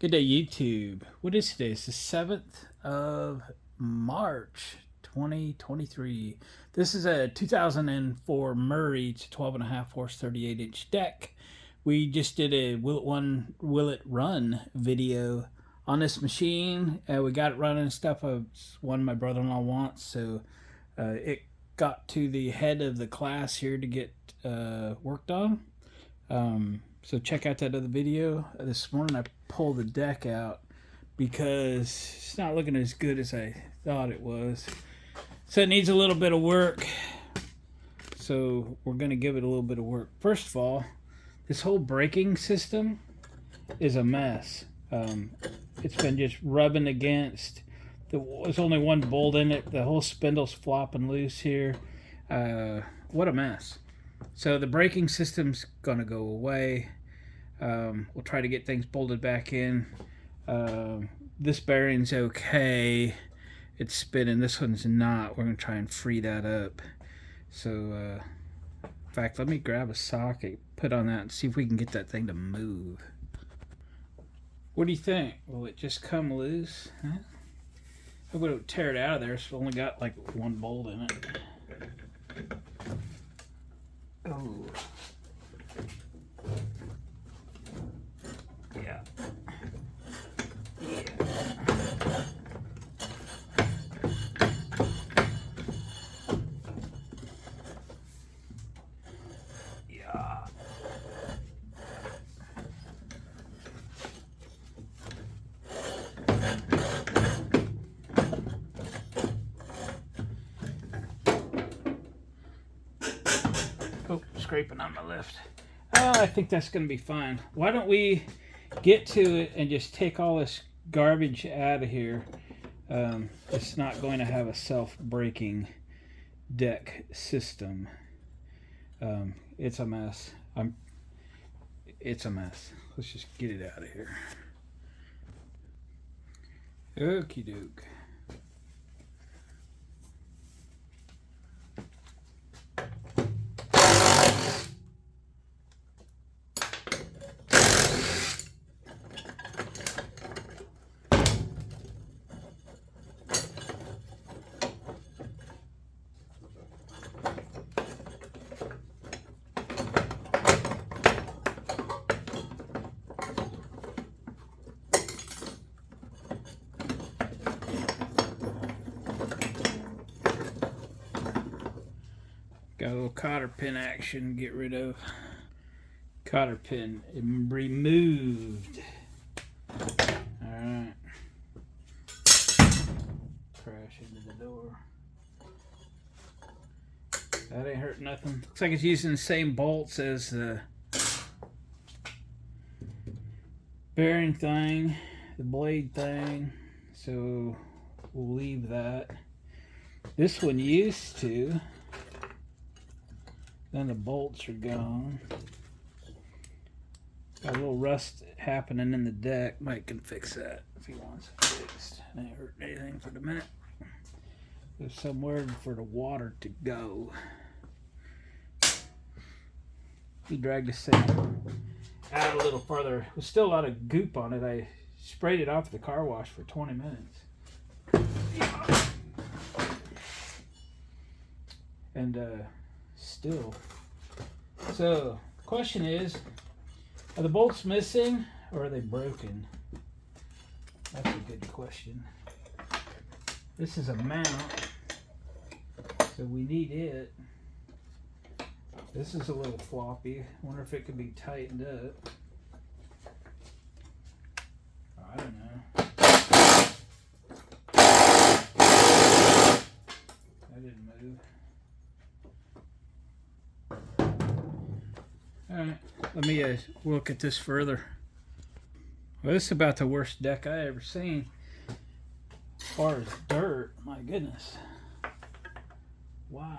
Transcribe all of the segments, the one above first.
Good day, YouTube. What is today? It's the 7th of March, 2023. This is a 2004 Murray. It's a 12.5 horse, 38-inch deck. We just did a Will It Run video on this machine. We got it running and stuff. It's one my brother-in-law wants, so it got to the head of the class here to get worked on. So check out that other video. This morning I pulled the deck out because it's not looking as good as I thought it was. So it needs a little bit of work. So we're going to give it a little bit of work. First of all, this whole braking system is a mess. It's been just rubbing against. There's only one bolt in it. The whole spindle's flopping loose here. What a mess. So the braking system's gonna go away. We'll try to get things bolted back in. This bearing's okay. It's spinning. This one's not. We're gonna try and free that up. So, in fact, let me grab a socket, put on that, and see if we can get that thing to move. What do you think? Will it just come loose? Huh? I would tear it out of there. It's only got like one bolt in it. Oh. Yeah. Yeah. Oh, scraping on my lift. I think that's going to be fine. Why don't we get to it and just take all this garbage out of here. It's not going to have a self-braking deck system. It's a mess. It's a mess. Let's just get it out of here. Okie doke. Got a little cotter pin action to get rid of. Cotter pin removed. Alright. Crash into the door. That ain't hurt nothing. Looks like it's using the same bolts as the bearing thing, the blade thing. So we'll leave that. This one used to. Then the bolts are gone. Got a little rust happening in the deck. Mike can fix that if he wants it fixed. It ain't hurting anything for the minute. There's somewhere for the water to go. We dragged this thing out a little farther. There's still a lot of goop on it. I sprayed it off at the car wash for 20 minutes. And still. So, the question is, are the bolts missing or are they broken? That's a good question. This is a mount, so we need it. This is a little floppy. Wonder if it could be tightened up. I don't know. That didn't move. Alright, let me look at this further. Well, this is about the worst deck I ever seen. As far as dirt, my goodness. Wow.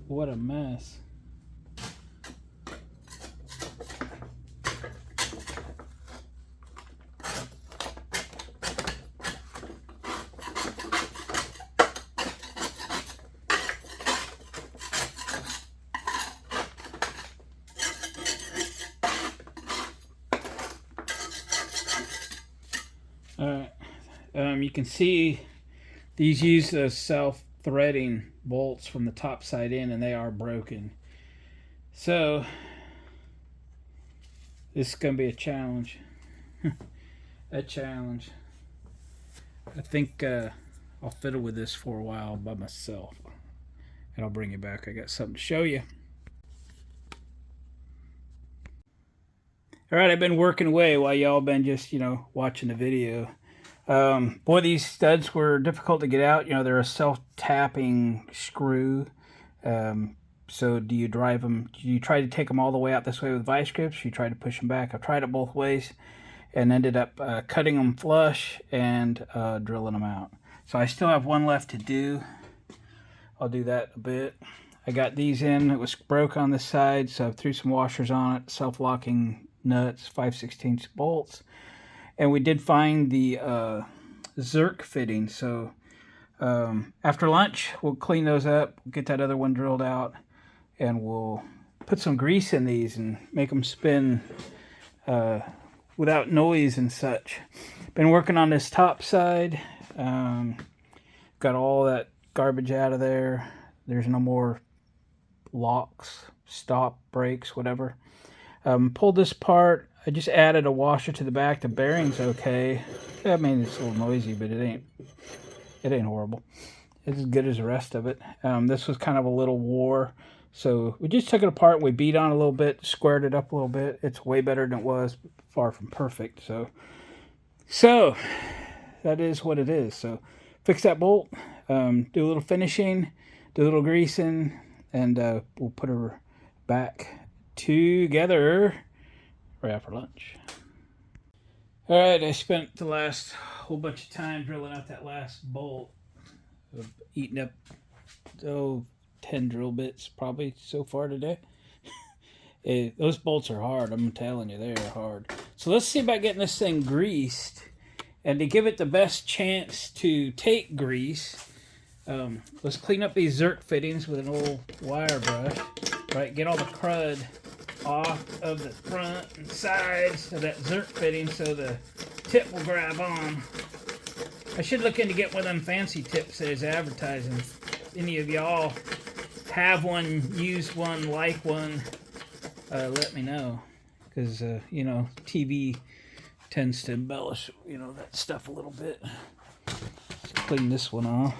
What a mess. All right. You can see these use those self-threading bolts from the top side in, and they are broken. So this is going to be a challenge. A challenge. I think I'll fiddle with this for a while by myself, and I'll bring you back. I got something to show you. All right, I've been working away while y'all been just, watching the video. Boy, these studs were difficult to get out. They're a self-tapping screw. So do you drive them? Do you try to take them all the way out this way with vice grips? You try to push them back. I've tried it both ways and ended up cutting them flush and drilling them out. So I still have one left to do. I'll do that a bit. I got these in. It was broke on this side, so I threw some washers on it, self-locking nuts, 5/16 bolts. And we did find the Zerk fitting. So after lunch, we'll clean those up, get that other one drilled out, and we'll put some grease in these and make them spin without noise and such. Been working on this top side. Got all that garbage out of there. There's no more locks, stop, brakes, whatever. Pulled this part. I just added a washer to the back. The bearing's okay. I mean, it's a little noisy, but it ain't horrible. It's as good as the rest of it. This was kind of a little war, so we just took it apart. We beat on a little bit, squared it up a little bit. It's way better than it was, but far from perfect. So that is what it is. So fix that bolt, do a little finishing, do a little greasing, and we'll put her back together right after lunch. All right, I spent the last whole bunch of time drilling out that last bolt. I've eaten up 10 drill bits probably so far today. Those bolts are hard, I'm telling you, they are hard. So let's see about getting this thing greased. And to give it the best chance to take grease, let's clean up these Zerk fittings with an old wire brush. Right, get all the crud off of the front and sides of that Zerk fitting so the tip will grab on. I should look into get one of them fancy tips that is advertising. If any of y'all have one, use one, like one, let me know. Because, TV tends to embellish, that stuff a little bit. Let's clean this one off.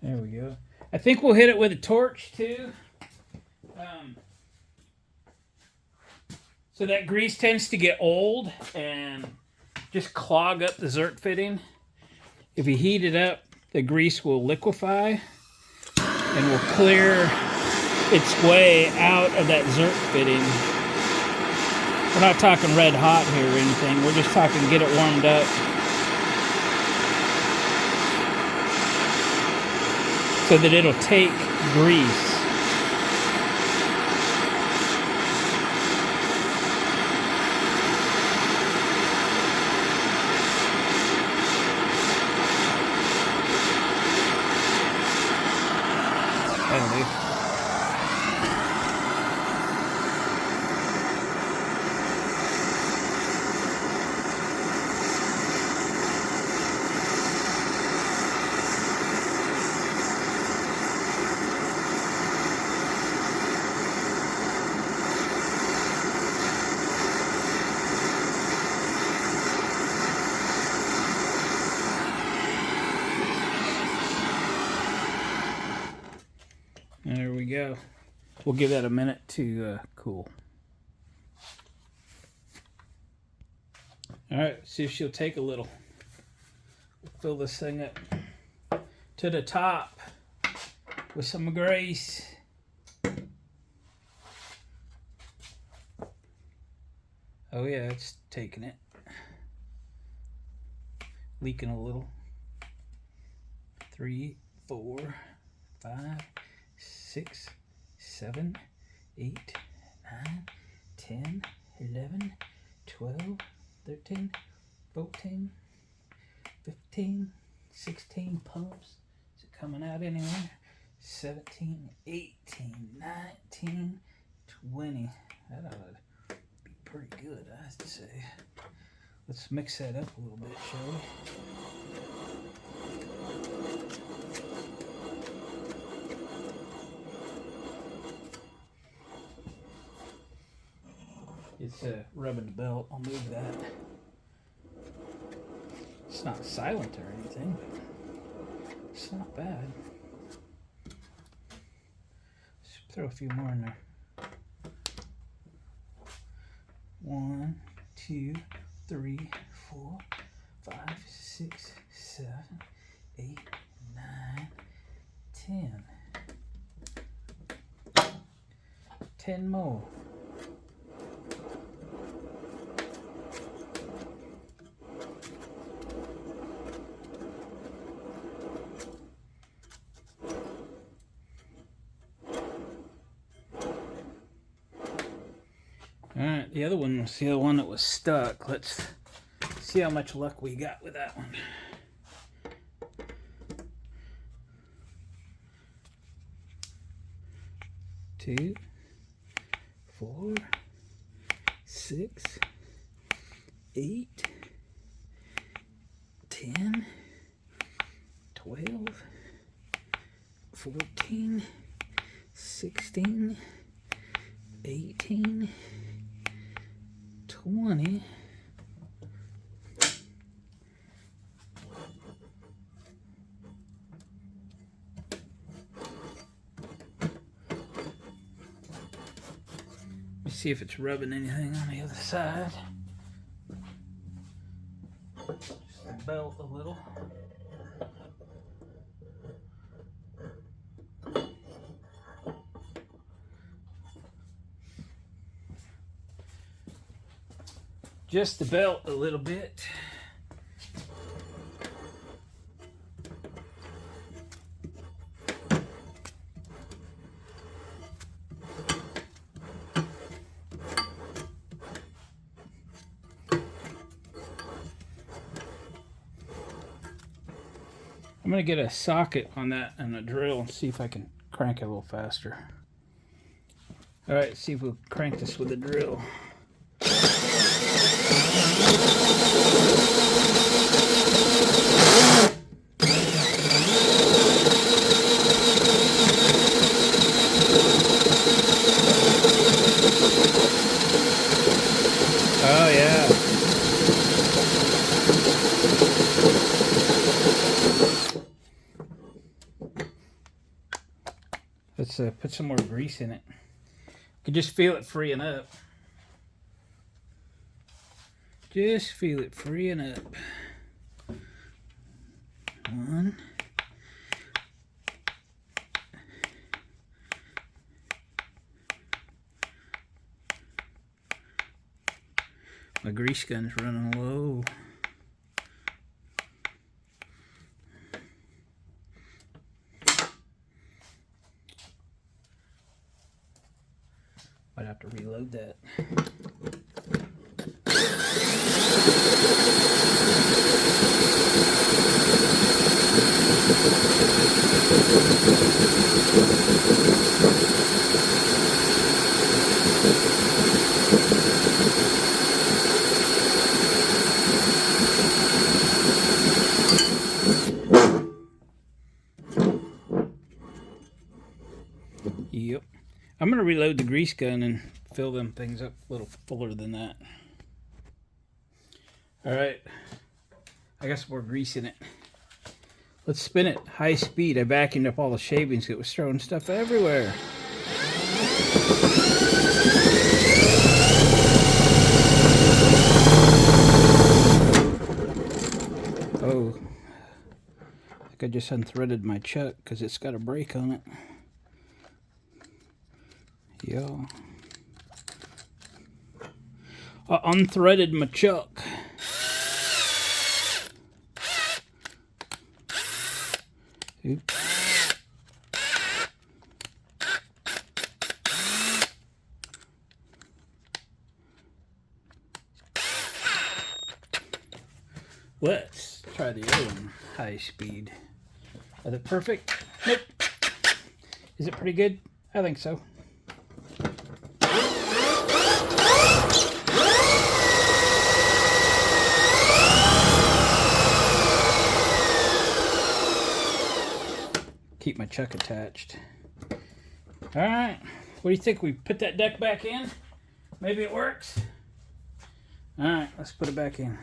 There we go. I think we'll hit it with a torch too. So that grease tends to get old and just clog up the Zerk fitting. If you heat it up, the grease will liquefy and will clear its way out of that Zerk fitting. We're not talking red hot here or anything. We're just talking get it warmed up. So that it'll take grease. That'll do. There we go. We'll give that a minute to cool. All right, see if she'll take a little. We'll fill this thing up to the top with some grease. Oh yeah, it's taking it. Leaking a little. 3, 4, 5, 6, 7, 8, 9, 10, 11, 12, 13, 14, 15, 16 pumps. Is it coming out anywhere? 17, 18, 19, 20. That ought to be pretty good, I'd say. Let's mix that up a little bit, shall we? It's rubbing the belt. I'll move that. It's not silent or anything, but it's not bad. Just throw a few more in there. 1, 2, 3, 4, 5, 6, 7, 8, 9, 10. 10 more. Alright, the other one was the other one that was stuck. Let's see how much luck we got with that one. 2, 4, 6, 8, 10, 12, 14, 16, 18, 20. Let's see if it's rubbing anything on the other side. Just the belt a little. Just the belt a little bit. I'm going to get a socket on that and a drill and see if I can crank it a little faster. All right, see if we'll crank this with a drill. Oh yeah. Let's put some more grease in it. You can just feel it freeing up. Just feel it freeing up. 1. My grease gun's running low. Might have to reload that. Yep. I'm going to reload the grease gun and fill them things up a little fuller than that. Alright. I got some more grease in it. Let's spin it high speed. I vacuumed up all the shavings. It was throwing stuff everywhere. Oh. I think I just unthreaded my chuck because it's got a brake on it. Yeah. I unthreaded my chuck. Oops. Let's try the other one, high speed. Is it perfect? Nope. Is it pretty good? I think so. Keep my chuck attached. All right, what do you think? We put that deck back in? Maybe it works. All right, let's put it back in.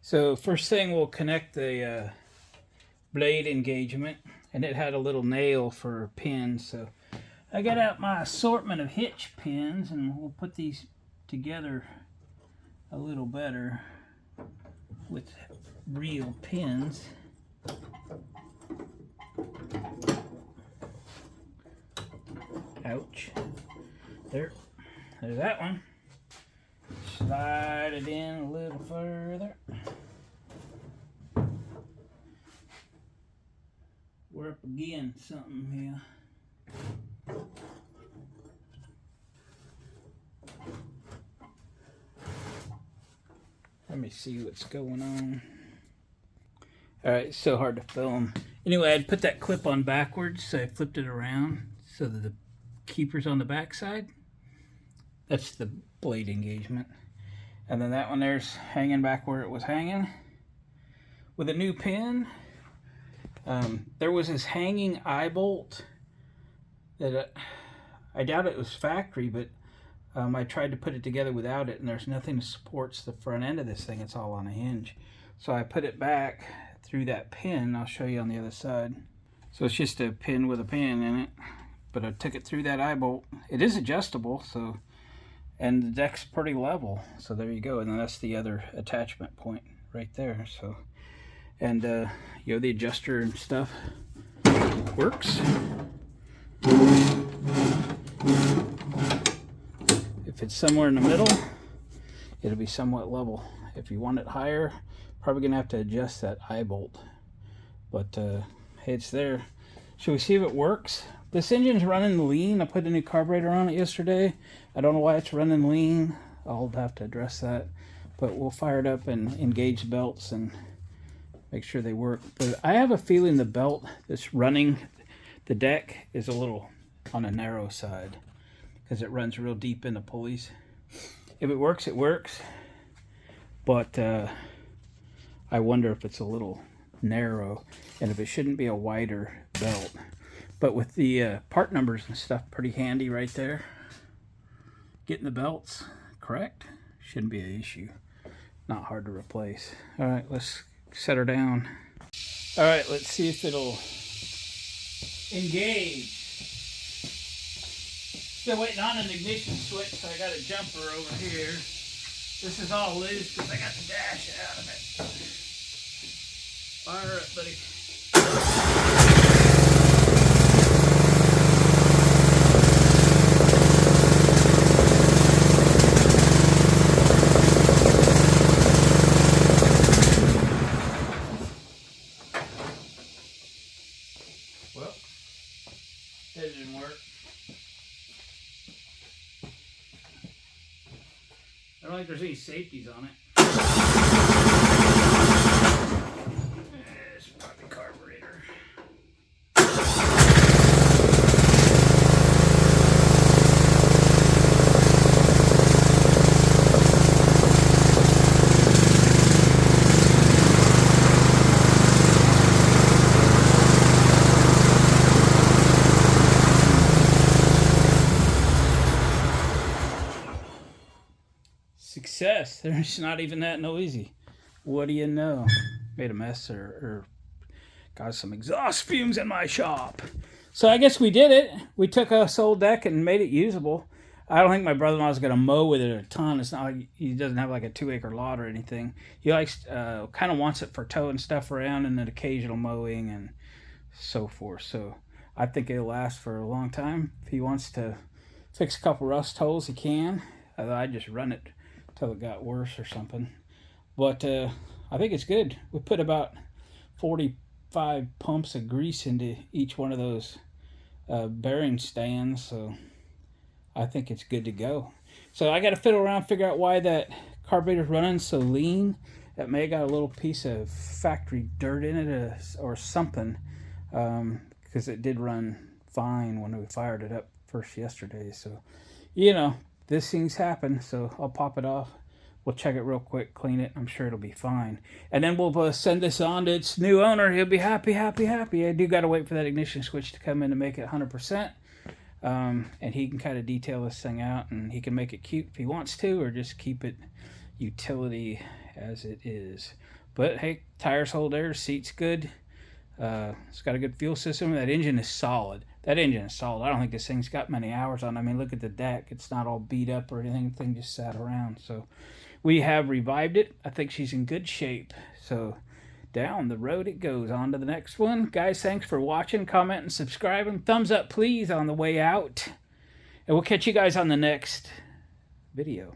So first thing, we'll connect the blade engagement, and it had a little nail for pins. So I got out my assortment of hitch pins, and we'll put these together a little better with real pins. Ouch. There's that one. Slide it in a little further. We're up against something here. Let me see what's going on. Alright, it's so hard to film. Anyway, I'd put that clip on backwards, so I flipped it around so that the keeper's on the back side. That's the blade engagement. And then that one there's hanging back where it was hanging with a new pin. There was this hanging eye bolt that I doubt it was factory, but I tried to put it together without it, and there's nothing that supports the front end of this thing. It's all on a hinge. So I put it back through that pin. I'll show you on the other side. So it's just a pin with a pin in it, but I took it through that eye bolt. It is adjustable, so, and the deck's pretty level. So there you go. And then that's the other attachment point right there. So, and you know, the adjuster and stuff works. If it's somewhere in the middle, it'll be somewhat level. If you want it higher, probably gonna have to adjust that eye bolt. But hey, it's there. Should we see if it works? This engine's running lean. I put a new carburetor on it yesterday. I don't know why it's running lean. I'll have to address that. But we'll fire it up and engage the belts and make sure they work. But I have a feeling the belt that's running the deck is a little on a narrow side because it runs real deep in the pulleys. If it works, it works. But I wonder if it's a little narrow and if it shouldn't be a wider belt. But with the part numbers and stuff pretty handy right there, getting the belts correct shouldn't be an issue. Not hard to replace. All right, let's set her down. All right, let's see if it'll engage. Still waiting on an ignition switch, so I got a jumper over here. This is all loose because I got the dash out of it. Fire up, buddy. Well, that didn't work. I don't think there's any safeties on it. It's probably carburetor. Success. There's not even that noisy. What do you know? Made a mess or got some exhaust fumes in my shop. So I guess we did it. We took a old deck and made it usable. I don't think my brother-in-law is going to mow with it a ton. It's not like he doesn't have like a 2-acre lot or anything. He likes kind of wants it for towing stuff around and then occasional mowing and so forth. So I think it'll last for a long time. If he wants to fix a couple rust holes, he can. I just run it till it got worse or something. But I think it's good. We put about 45 pumps of grease into each one of those bearing stands, so I think it's good to go. So I got to fiddle around, figure out why that carburetor's running so lean that may have got a little piece of factory dirt in it or something, because it did run fine when we fired it up first yesterday. So, you know, these things happen. So I'll pop it off. We'll check it real quick, clean it. I'm sure it'll be fine. And then we'll send this on to its new owner. He'll be happy, happy, happy. I do got to wait for that ignition switch to come in to make it 100%. And he can kind of detail this thing out, and he can make it cute if he wants to, or just keep it utility as it is. But hey, tires hold air, seat's good. It's got a good fuel system. That engine is solid. I don't think this thing's got many hours on it. I mean, look at the deck. It's not all beat up or anything. The thing just sat around. So we have revived it. I think she's in good shape. So down the road it goes. On to the next one. Guys, thanks for watching, commenting, subscribing. Thumbs up, please, on the way out. And we'll catch you guys on the next video.